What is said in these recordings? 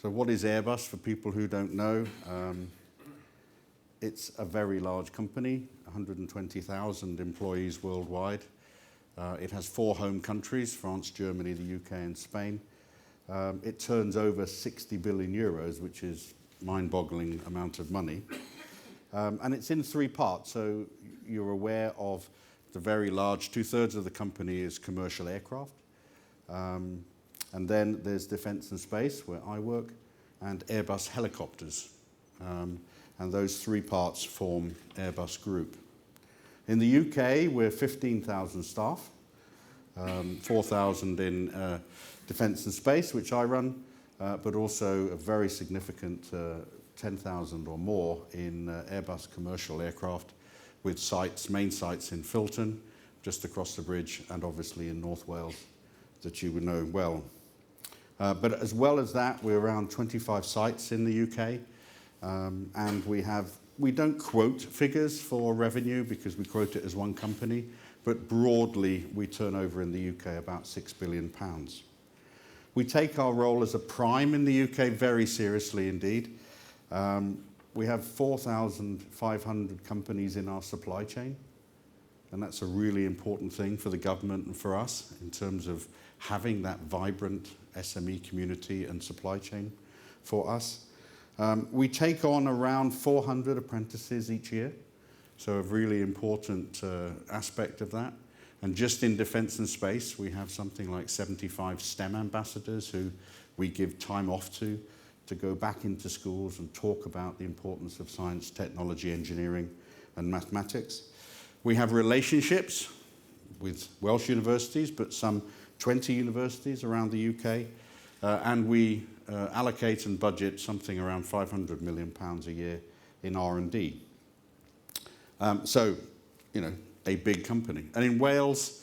So what is Airbus for people who don't know? It's a very large company, 120,000 employees worldwide. It has 4 home countries, France, Germany, the UK and Spain. It turns over 60 billion euros, which is mind-boggling amount of money. And it's in 3 parts, so you're aware of the very large, 2/3 of the company is commercial aircraft. And then there's Defence and Space, where I work, and Airbus helicopters. And those 3 parts form Airbus Group. In the UK, we're 15,000 staff, 4,000 in Defence and Space, which I run, but also a very significant 10,000 or more in Airbus commercial aircraft, with sites, main sites in Filton, just across the bridge, and obviously in North Wales, that you would know well. But as well as that, we're around 25 sites in the UK, and we don't quote figures for revenue because we quote it as one company, but broadly we turn over in the UK about £6 billion. We take our role as a prime in the UK very seriously indeed. We have 4,500 companies in our supply chain, and that's a really important thing for the government and for us in terms of having that vibrant SME community and supply chain for us. We take on around 400 apprentices each year, so a really important aspect of that. And just in Defence and Space, we have something like 75 STEM ambassadors who we give time off to go back into schools and talk about the importance of science, technology, engineering, and mathematics. We have relationships with Welsh universities, but some 20 universities around the UK, and we allocate and budget something around £500 million a year in R&D. So, you know, a big company. And in Wales,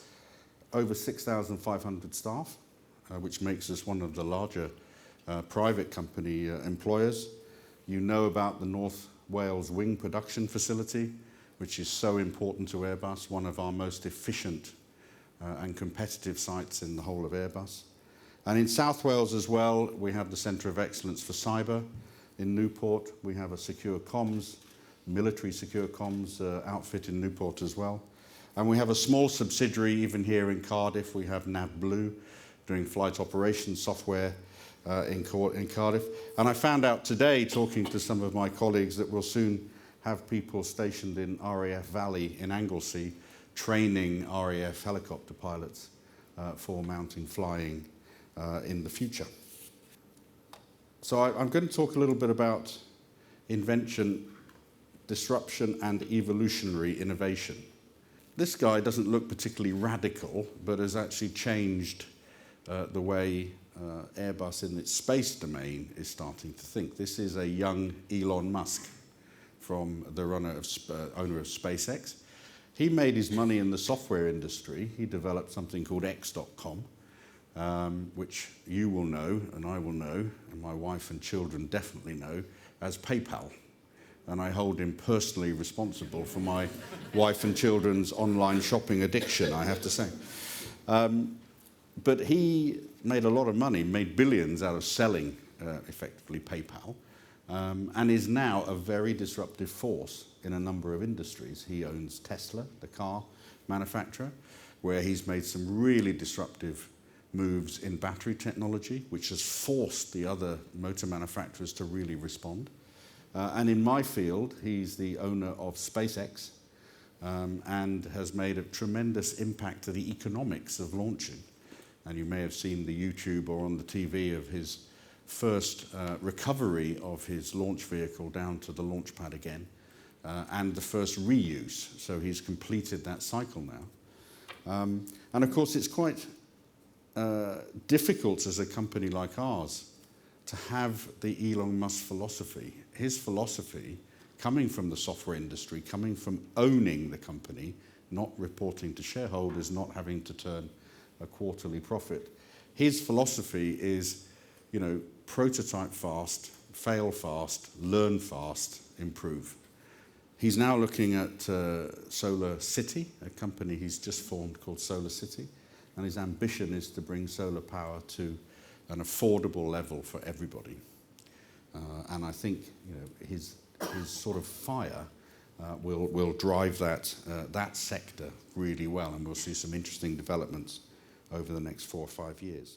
over 6,500 staff, which makes us one of the larger private company employers. You know about the North Wales Wing Production Facility, which is so important to Airbus, one of our most efficient and competitive sites in the whole of Airbus. And in South Wales as well, we have the Centre of Excellence for Cyber. In Newport, we have a secure comms, military secure comms outfit in Newport as well. And we have a small subsidiary even here in Cardiff. We have NavBlue doing flight operations software in Cardiff. And I found out today, talking to some of my colleagues, that we'll soon have people stationed in RAF Valley in Anglesey training RAF helicopter pilots for mounting flying in the future. So I'm going to talk a little bit about invention, disruption, and evolutionary innovation. This guy doesn't look particularly radical, but has actually changed the way Airbus in its space domain is starting to think. This is a young Elon Musk, from the owner of SpaceX. He made his money in the software industry. He developed something called X.com, which you will know, and I will know, and my wife and children definitely know, as PayPal. And I hold him personally responsible for my wife and children's online shopping addiction, I have to say. But he made a lot of money, made billions out of selling, effectively, PayPal, and is now a very disruptive force in a number of industries. He owns Tesla, the car manufacturer, where he's made some really disruptive moves in battery technology, which has forced the other motor manufacturers to really respond. And in my field, he's the owner of SpaceX and has made a tremendous impact to the economics of launching. And you may have seen the YouTube or on the TV of his first recovery of his launch vehicle down to the launch pad again, and the first reuse. So he's completed that cycle now. And of course, it's quite difficult as a company like ours to have the Elon Musk philosophy. His philosophy, coming from the software industry, coming from owning the company, not reporting to shareholders, not having to turn a quarterly profit. His philosophy is, you know, prototype fast, fail fast, learn fast, improve. He's now looking at Solar City, a company he's just formed called Solar City, and his ambition is to bring solar power to an affordable level for everybody. And I think his sort of fire will drive that sector really well, and we'll see some interesting developments over the next 4 or 5 years.